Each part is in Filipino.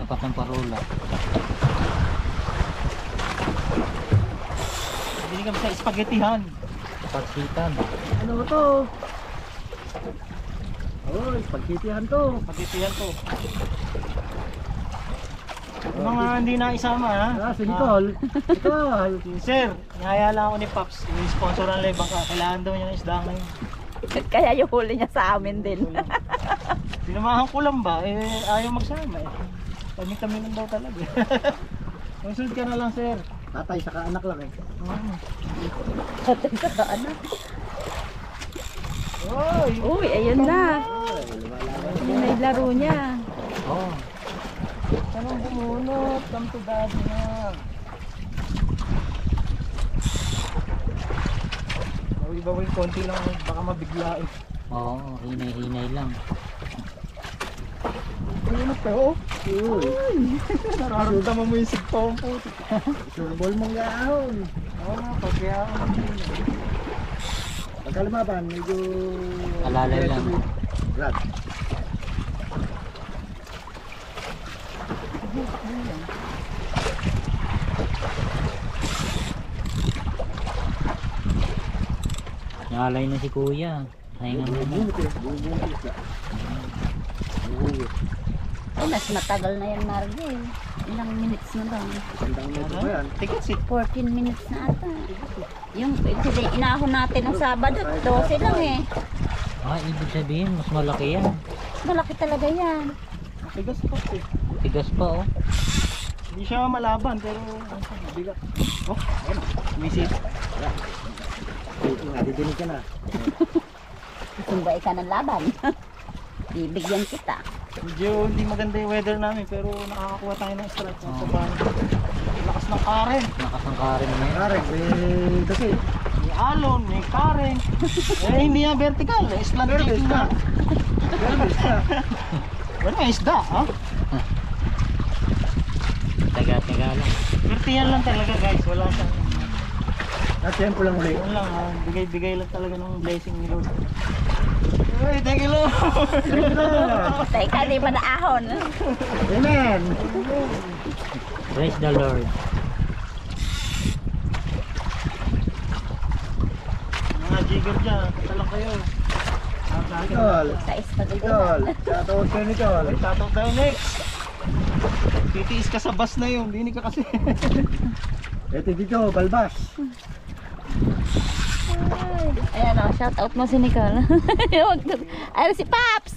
Apat ng parola. Hindi kami sa spaghettihan. Paksitan. Ano to? Oh, pagkitihan to. Spaghettihan to. Yung mga hindi na isama ha. Ah, si Nicole. Nicole. Sir, nihaya lang ako ni Pops. Yung sponsor ng live bangka. Kailangan daw niya ng isda ngayon. Kaya yung huli niya sa amin din. Sinamahan ko lang ba? Eh, ayaw magsama eh. Kami-kami lang daw talaga. Masunod ka na lang, sir. Tatay, saka anak lang eh. Patay ka anak. Oy! Uy, ayun na. Yun na yung laro niya. Oh. Anong bumunot? Come to daddy na. Bawi-bawi konti lang, baka mabigla eh. Oo, hinay-hinay lang. Bumunot ka, oh. Nararamdaman mo yung sigpong puti. Surbol mong yaon. Oo nga, pagkayaan. Pagka lumaban, medyo... Alalay lang. Brad. Nalay na si kuya. Nahinga mo na. Bubunot eh. Bubunot ka. Bubunot. Ay, mas matagal na yan, Margie. Ilang minutes na lang. Sandang metro ba yan? Tickets eh. 14 minutes na ata. Yung inahon natin ng Sabado, 12 lang eh. Ah, ibig sabihin, mas malaki yan. Malaki talaga yan. Tigas pa eh. Tigas pa oh. Hindi siya malaban pero bigat. Oh, ayun. Misit. Nadidinig ka na. Sumbay ka ng laban. Bibigyan kita. Medyo hindi maganda yung weather namin pero nakakakuha tayo ng strike. Lakas ng karen. Lakas ng karin na yan. Karek, kasi May alon, may karen. Eh hindi yan vertical. Slant Vertical chicken na. Wala may isda ha? Taga-taga lang. Vertical lang talaga guys. Wala siyang at tempo lang ulit. yun lang ha. Bigay-bigay lang talaga ng blessing ni Lord. Hey, thank you Lord. Teka, di ba naahon? Amen. Praise the Lord. Mga jigger dyan, talang kayo. Nicole. Sa spaghetti. Nicole. Shoutout kay Nicole. Ay, tatok tayo next. Titiis ka sa bus na yun, hindi ka kasi. Ito dito, balbas. Ayan o, shout out mo si Nicole. Ay, si Paps.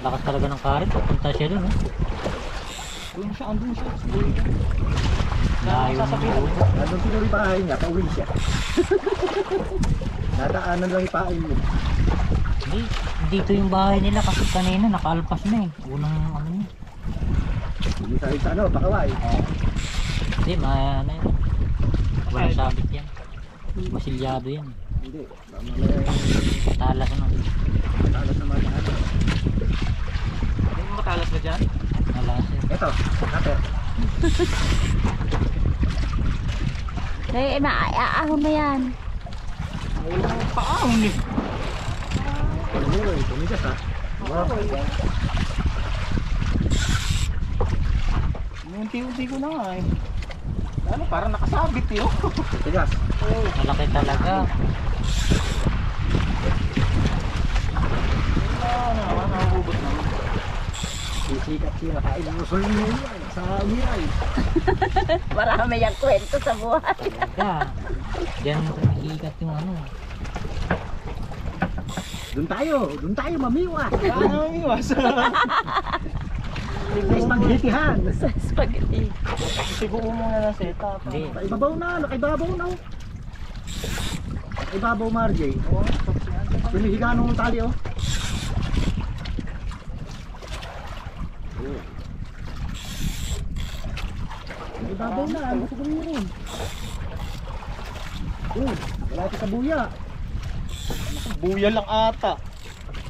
Lakas talaga ng karin. Papunta siya dun oh. Doon siya, andun siya. Layo ng Sasabihin. ulo. Nandun siguro yung bahay niya, pauwi siya. Nadaanan lang ipain mo. Hindi, dito yung bahay nila kasi kanina nakaalpas na eh. Unang ano niya. Hindi sa ano, pakaway. Hindi, ano yun. Walang sabit yan. Masilyado yan. Hindi. Mamaya Talas ano. talas naman na ano. Hindi mo matalas ka dyan? Talas yan. Ito, ate. Ay, maaahon mo yan. Ay, paahon eh. Uy, tumigas ha. Unti-unti ko na nga eh. Ano, parang nakasabit eh oh. Tigas. Malaki talaga. Nakahubot na. Sisikat siya, kain mo sa inyo yan. Sa umiray. Marami yung kwento sa buhay. Talaga. Diyan iikat yung ano. Doon tayo, mamiwas. Ano ang iwas? May spaghettihan. Sa spaghetti. Siguro muna ng setup. Hindi. Nakaibabaw na, nakaibabaw na. Nakaibabaw, Marjay. Oh, Pinihiga nung tali, oh. Nakaibabaw na, ano sa kanya rin. Wala ito sa buya. buya lang ata.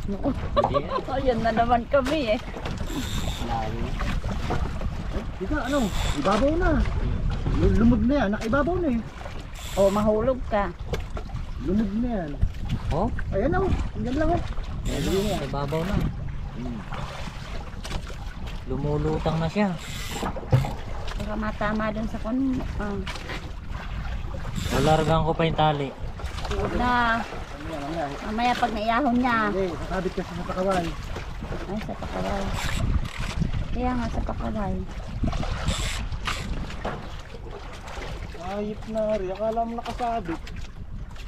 Hindi. Ayan na naman kami eh. Layo. Ika, ano, ibabaw na. Lumod na yan, nakaibabaw na eh. O, mahulog ka. Lumod na yan. Oh, Ayan, oh, yan lang, oh. ayun na. Ibabaw na. Lumulutang na siya. Para matama dun sa kun. Lalargan ko pa yung tali. Huwag na. Mamaya pag naiyahon niya. Hindi, sasabit kasi sa pakawal. Ay, sa pakaway. Kaya nga sa pakaway. Ayip na rin. Akala mo nakasabit.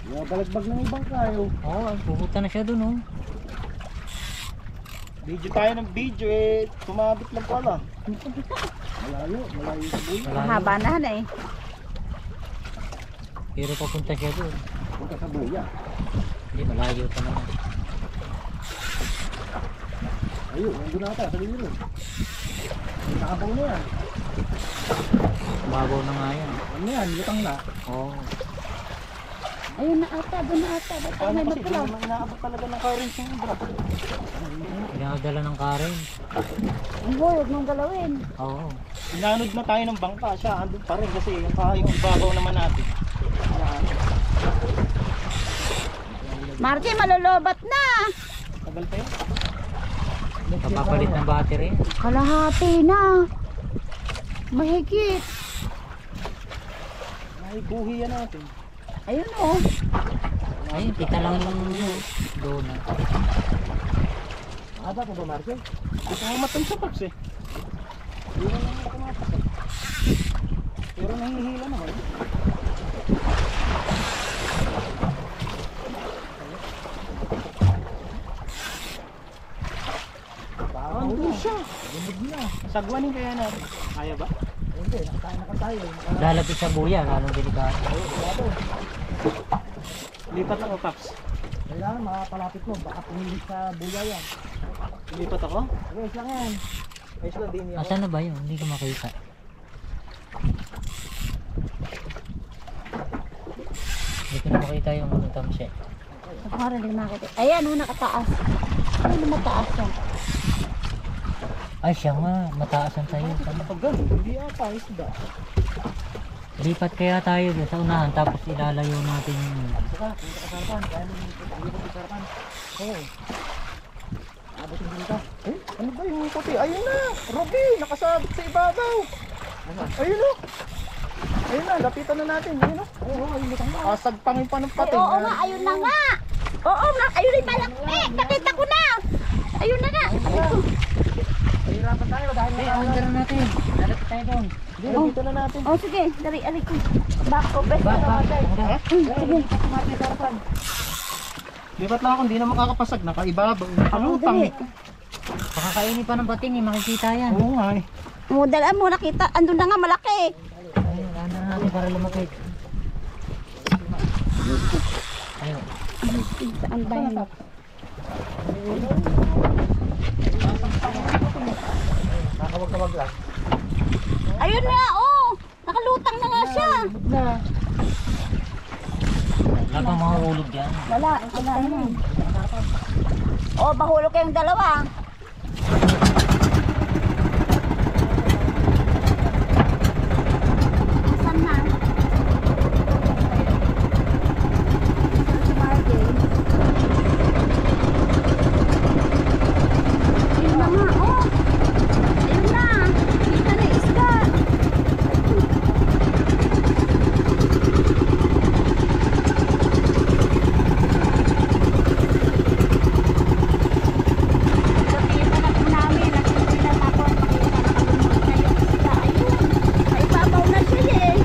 Balagbag ng ibang kayo. Oo, pupunta na siya dun oh. Video tayo ng video eh. Tumabit lang pala. Malayo sa buhay. Malayo. Mahaba na eh. Pero papunta siya dun. Punta sa buya. Hindi, malayo pa naman. Ayun, nandun ata, sa lilo. Nakabaw na yan. Babaw na nga yan. Ano yan, lutang na. Oo. Ayun na ata, doon na ata. Ba't tayo Ano may kasi, di magpulaw? naman inaabot talaga ng current yung ibra. Pinakadala ng Karen. Ang huwag mong galawin. Oo. Inanod na tayo ng bangka. Siya andun pa rin kasi yung babaw naman natin. Marky, malolobat na. Tagal pa yun. Papapalit ng battery. Kalahati na. Mahigit. Nahibuhi yan natin. Ayun oh. Ayun, kita lang yung doon. Aba ko ba, Marcel? Gusto mo matang sa paps eh. Hindi na lang nakamatang. Pero nahihila naman. Andun siya. Sagwanin kaya natin. Kaya ba? Hindi, nakatayo. Lalapit sa buya, lalong delikado. Lipat ako, Paps. Kailangan makapalapit mo, baka pumilit sa buya yan. Lipat ako? Ayos lang yan. Ayos lang din yan. Asan na ba yun? Hindi ko makita. Hindi ko na makita yung ano tamsi. Ako nga rin makita. Ayan oh, nakataas. Ano mataas yan? Ay, siya nga. Mataas ang tayo. Kapag ganun, hindi ata. Isda. Lipat kaya tayo doon sa unahan, tapos ilalayo natin yung... Saka, punta ka sa harapan. Kaya mo hindi ko sa harapan. Oo. Abot yung dito. Eh, ano ba yung puti? Ayun na! Ruby! Nakasabit sa ibabaw! Ayun o! Ayun na, lapitan na natin. Ayun o. Oo, ayun lang na. Kasagpangin pa ng Ay, pating. oo nga, ayun na nga. Oo nga, ayun yung malaki. Nakita ko na. Ayun na nga. Pahirapan tayo dahil Eh, under natin. Lalapit tayo doon. Hindi, lapitan na natin. Oh, sige. Dari, aray ko. Back ko, best Back, back. Sige. Lipat lang ako, hindi na makakapasag. Nakaibabaw. Nakalutang. dali. Pakakainin pa ng bating eh, makikita yan. Oo nga eh. Dalaan mo, nakita. Andun na nga, malaki. Ayun, under natin para lumapit. Ayun. Saan ba yun? nakawag-kawag lang. Ayun na, oh. Nakalutang na nga siya. Na. Wala pang mahulog dyan. Wala na. Oh, bahulog kayong dalawa. Saan na? Ayun na nga, oh. Ayun na. Kita na isda. Sabihin na po namin, nagsimulan ako at makita na kalunod na yung isda. Ayun. Ay, babaw na siya eh.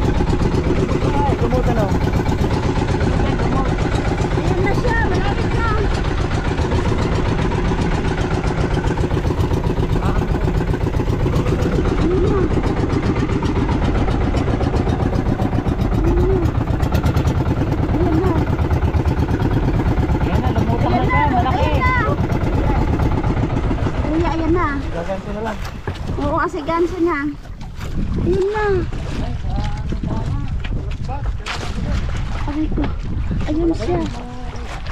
Ay, gumuta na. Ayun na siya, malapit na. Ayun na. Ayun na. Yan na, lumutang na siya. Malaki. Ayun na. Kuya, ayan na. Gaganto na lang. Oo, kasi ganso na. Ayun na. Aray ko. Ayun siya.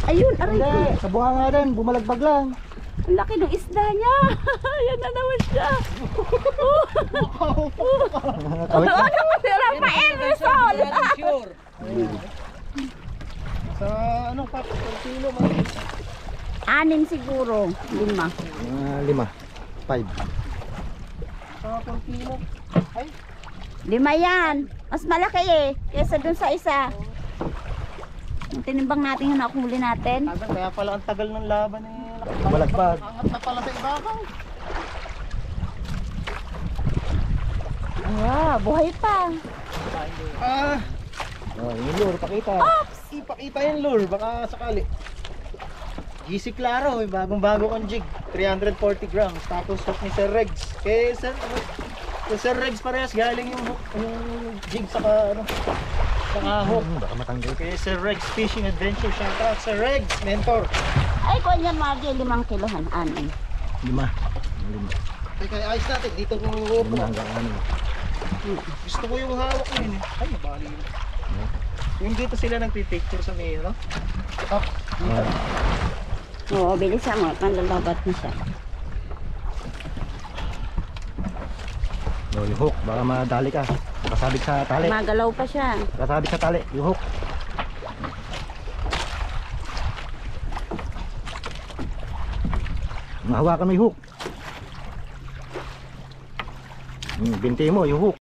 Ayun, aray ko. Hindi, sa buha nga rin, bumalagbag lang. Ang laki ng isda niya. Ayan na naman siya. Kawit na. Ano kasi Rafael Rizal? Sa ano, Paps? 1 kilo. Maliit. 6 siguro. 5. 5. Sa 4 kilo. Ay, 5 yan. Mas malaki eh. Kesa dun sa isa. Yung tinimbang natin yung nakuli natin. tagal. Kaya pala ang tagal ng laban eh. Balagbag. Angat na pala sa ibabaw. Ah, buhay pa. Ah, Oh, yung lure, pakita. ipakita yung lure. Baka sakali. GC Claro, may bagong-bago kong jig. 340 grams. Tapos hook ni Sir Regs. Kay Sir Regs parehas galing yung hook, yung jig saka ano, saka hook. Baka matanggal. Kay Sir Regs Fishing Adventure. Shout out Sir Regs, mentor. Ay, kung yan Margie, 5 kilohan. Anin. 5. 5 Teka, ayos natin. Dito ko upo. hanggang 6. Gusto ko yung hawak ko yun eh. Ay, nabali yun. Yung dito sila nagpipicture sa may, no? Top. Dito. Oo, bilisan mo. Panlalabat na siya. Oh, yung hook, baka madali ka. Kasabit sa tali. Magalaw pa siya. Kasabit sa tali, yung hook. Mahawakan mo yung hook. Binti mo yung hook.